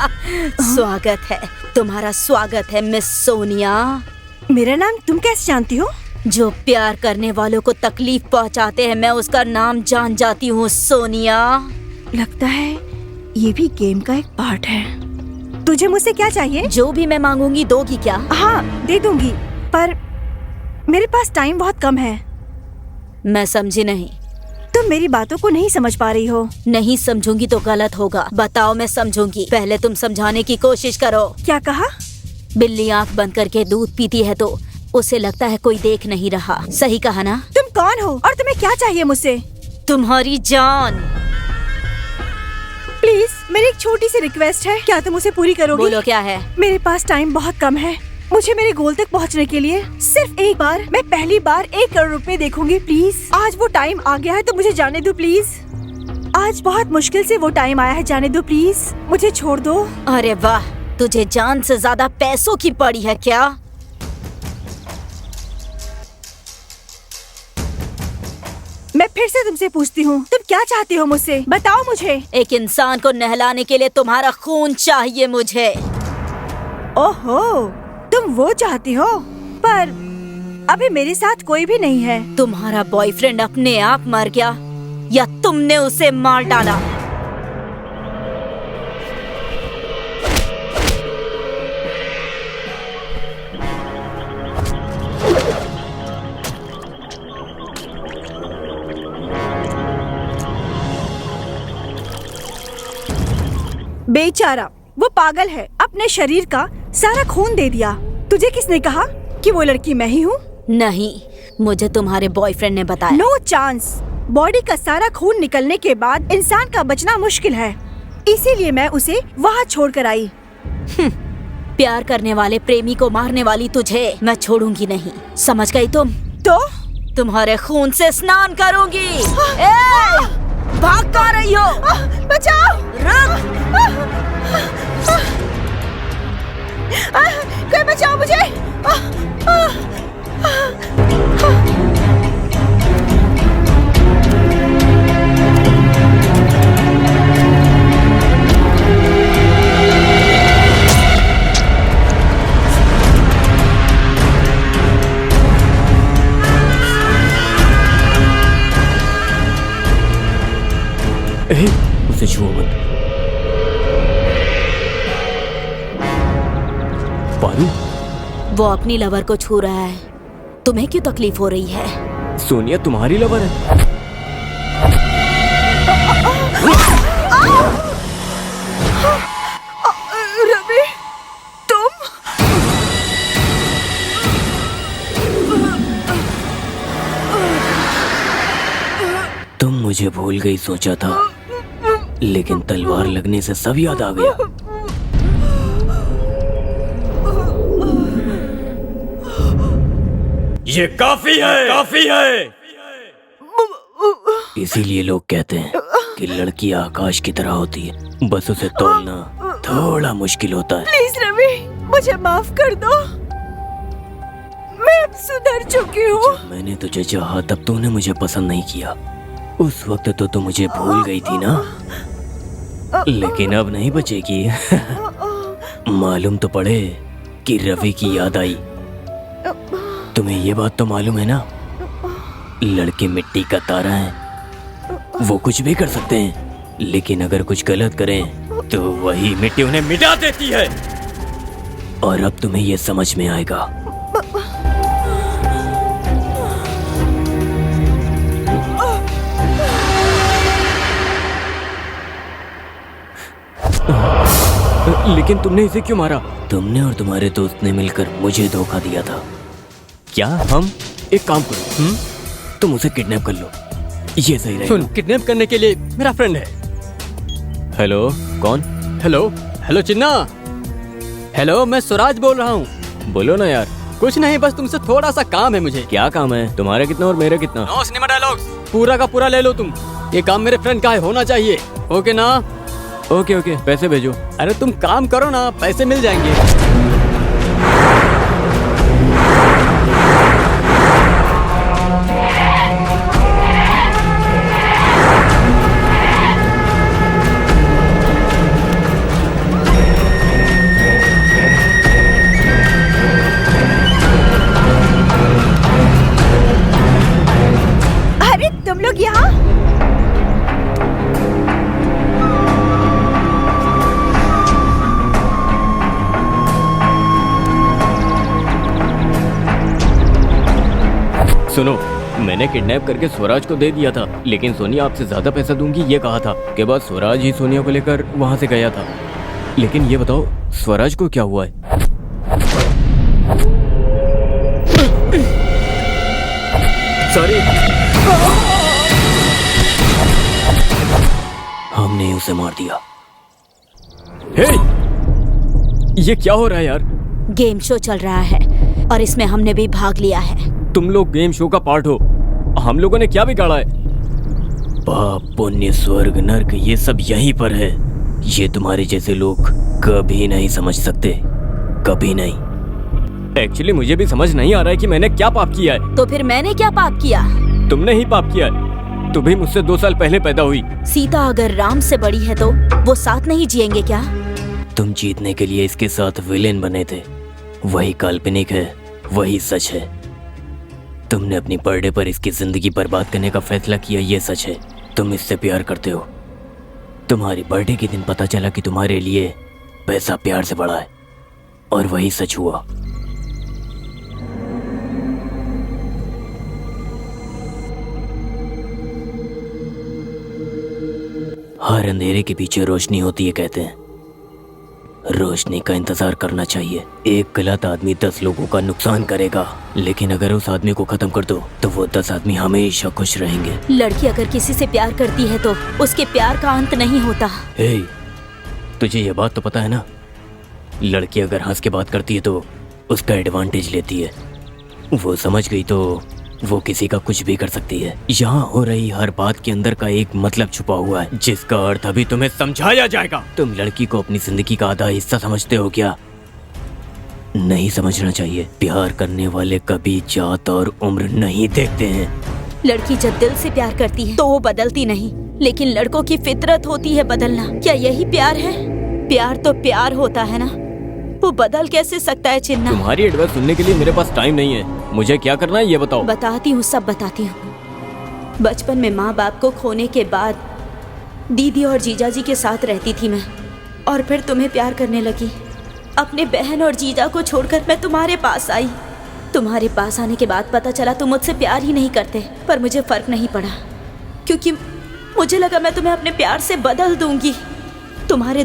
स्वागत है, तुम्हारा स्वागत है मिस सोनिया। मेरा नाम तुम कैसे जानती हो? जो प्यार करने वालों को तकलीफ पहुंचाते हैं, मैं उसका नाम जान जाती हूँ सोनिया। लगता है ये भी गेम का एक पार्ट है। तुझे मुझसे क्या चाहिए? जो भी मैं मांगूंगी दोगी क्या? हाँ दे दूंगी, पर मेरे पास टाइम बहुत कम है। मैं समझी नहीं। तुम मेरी बातों को नहीं समझ पा रही हो। नहीं समझूंगी तो गलत होगा। बताओ, मैं समझूंगी। पहले तुम समझाने की कोशिश करो। क्या कहा? बिल्ली आँख बंद करके दूध पीती है तो उसे लगता है कोई देख नहीं रहा। सही कहा ना? तुम कौन हो और तुम्हें क्या चाहिए मुझसे? तुम्हारी जान। प्लीज, मेरी एक छोटी सी रिक्वेस्ट है, क्या तुम उसे पूरी करोगी? बोलो क्या है? मेरे पास टाइम बहुत कम है। मुझे मेरे गोल तक पहुंचने के लिए सिर्फ एक बार, मैं पहली बार 1 करोड़ रुपए देखूंगी प्लीज। आज वो टाइम आ गया है तो मुझे जाने दो प्लीज। आज बहुत मुश्किल से वो टाइम आया है, जाने दो प्लीज, मुझे छोड़ दो। अरे वाह, तुझे जान से ज्यादा पैसों की पड़ी है क्या? मैं फिर से तुमसे पूछती हूँ, तुम क्या चाहती हो मुझसे? बताओ मुझे। एक इंसान को नहलाने के लिए तुम्हारा खून चाहिए मुझे। ओहो, तुम वो चाहती हो, पर अभी मेरे साथ कोई भी नहीं है। तुम्हारा बॉयफ्रेंड अपने आप मर गया या तुमने उसे मार डाला? बेचारा, वो पागल है, अपने शरीर का सारा खून दे दिया। तुझे किसने कहा कि वो लड़की मैं ही हूँ? नहीं, मुझे तुम्हारे बॉयफ्रेंड ने बताया। No chance. बॉडी का सारा खून निकलने के बाद इंसान का बचना मुश्किल है, इसीलिए मैं उसे वहाँ छोड़ कर आई। प्यार करने वाले प्रेमी को मारने वाली तुझे मैं छोड़ूंगी नहीं, समझ गई तुम? तो तुम्हारे खून से स्नान करूंगी। भाग कर रही हो? बचाओ! रुक! कोई बचाओ मुझे! उसे छुओ मत। पारू, वो अपनी लवर को छू रहा है, तुम्हें क्यों तकलीफ हो रही है? सोनिया तुम्हारी लवर है? रवि, तुम मुझे भूल गई सोचा था, लेकिन तलवार लगने से सब याद आ गया। ये काफी है, काफी है। इसीलिए लोग कहते हैं कि लड़की आकाश की तरह होती है, बस उसे तोलना थोड़ा मुश्किल होता है। प्लीज रवि, मुझे माफ कर दो, मैं अब सुधर चुकी हूँ। जब मैंने तुझे चाहा तब तूने मुझे पसंद नहीं किया। उस वक्त तो तू मुझे भूल गई थी ना, लेकिन अब नहीं बचेगी। मालूम तो पड़े कि रवि की याद आई। तुम्हें ये बात तो मालूम है ना, लड़के मिट्टी का तारा हैं, वो कुछ भी कर सकते हैं, लेकिन अगर कुछ गलत करें तो वही मिट्टी उन्हें मिटा देती है। और अब तुम्हें ये समझ में आएगा। लेकिन तुमने इसे क्यों मारा? तुमने और तुम्हारे दोस्त ने मिलकर मुझे धोखा दिया था। क्या? हम एक काम करो, तुम उसे किडनैप कर लो, ये सही रहेगा। सुन, किडनैप करने के लिए मेरा फ्रेंड है। हेलो, कौन? हेलो चिन्ना। हेलो, मैं स्वराज बोल रहा हूँ। बोलो ना यार। कुछ नहीं, बस तुमसे थोड़ा सा काम है मुझे। क्या काम है? तुम्हारा कितना और मेरा कितना? नो सिनेमा डायलॉग्स, पूरा का पूरा ले लो तुम। ये काम मेरे फ्रेंड का है, होना चाहिए। ओके ना? ओके, पैसे भेजो। अरे तुम काम करो ना, पैसे मिल जाएंगे। सुनो, मैंने किडनैप करके स्वराज को दे दिया था, लेकिन सोनिया आपसे ज्यादा पैसा दूंगी ये कहा था। के बाद स्वराज ही सोनिया को लेकर वहां से गया था। लेकिन ये बताओ स्वराज को क्या हुआ है? सॉरी, हमने उसे मार दिया। हे, ये क्या हो रहा है यार? गेम शो चल रहा है और इसमें हमने भी भाग लिया है। तुम लोग गेम शो का पार्ट हो, हम लोगों ने क्या बिगाड़ा है? पाप पुण्य स्वर्ग नर्क ये सब यहीं पर है। ये तुम्हारे जैसे लोग कभी नहीं समझ सकते, कभी नहीं। एक्चुअली मुझे भी समझ नहीं आ रहा है कि मैंने क्या पाप किया है। तो फिर मैंने क्या पाप किया? तुमने ही पाप किया है। तुम भी मुझसे 2 साल पहले पैदा हुई। सीता अगर राम से बड़ी है तो वो साथ नहीं जिएंगे क्या? तुम जीतने के लिए इसके साथ विलेन बने थे। वही काल्पनिक है, वही सच है। तुमने अपनी बर्थडे पर इसकी जिंदगी बर्बाद करने का फैसला किया, ये सच है। तुम इससे प्यार करते हो। तुम्हारी बर्थडे के दिन पता चला कि तुम्हारे लिए पैसा प्यार से बड़ा है, और वही सच हुआ। हर अंधेरे के पीछे रोशनी होती है कहते हैं। रोशनी का इंतजार करना चाहिए। एक गलत आदमी 10 लोगों का नुकसान करेगा, लेकिन अगर उस आदमी को खत्म कर दो तो वो 10 आदमी हमेशा खुश रहेंगे। लड़की अगर किसी से प्यार करती है तो उसके प्यार का अंत नहीं होता। हे, तुझे ये बात तो पता है ना, लड़की अगर हंस के बात करती है तो उसका एडवांटेज लेती है। वो समझ गई तो वो किसी का कुछ भी कर सकती है। यहाँ हो रही हर बात के अंदर का एक मतलब छुपा हुआ है, जिसका अर्थ अभी तुम्हें समझाया जाएगा। तुम लड़की को अपनी जिंदगी का आधा हिस्सा समझते हो क्या? नहीं समझना चाहिए। प्यार करने वाले कभी जात और उम्र नहीं देखते हैं। लड़की जब दिल से प्यार करती है तो वो बदलती नहीं, लेकिन लड़कों की फितरत होती है बदलना। क्या यही प्यार है? प्यार तो प्यार होता है ना, वो बदल कैसे सकता है चिन्ना? तुम्हारी एडवाइस सुनने के लिए मेरे पास टाइम नहीं है। मुझे क्या करना है ये बताओ। बताती हूँ, सब बताती हूँ। बचपन में माँ बाप को खोने के बाद दीदी और जीजा जी के साथ रहती थी मैं, और फिर तुम्हें प्यार करने लगी। अपने बहन और जीजा को छोड़कर मैं तुम्हारे पास आई। तुम्हारे पास आने के बाद पता चला तुम मुझसे प्यार ही नहीं करते, पर मुझे फर्क नहीं पड़ा, क्योंकि मुझे लगा मैं तुम्हें अपने प्यार से बदल दूंगी। तुम्हारे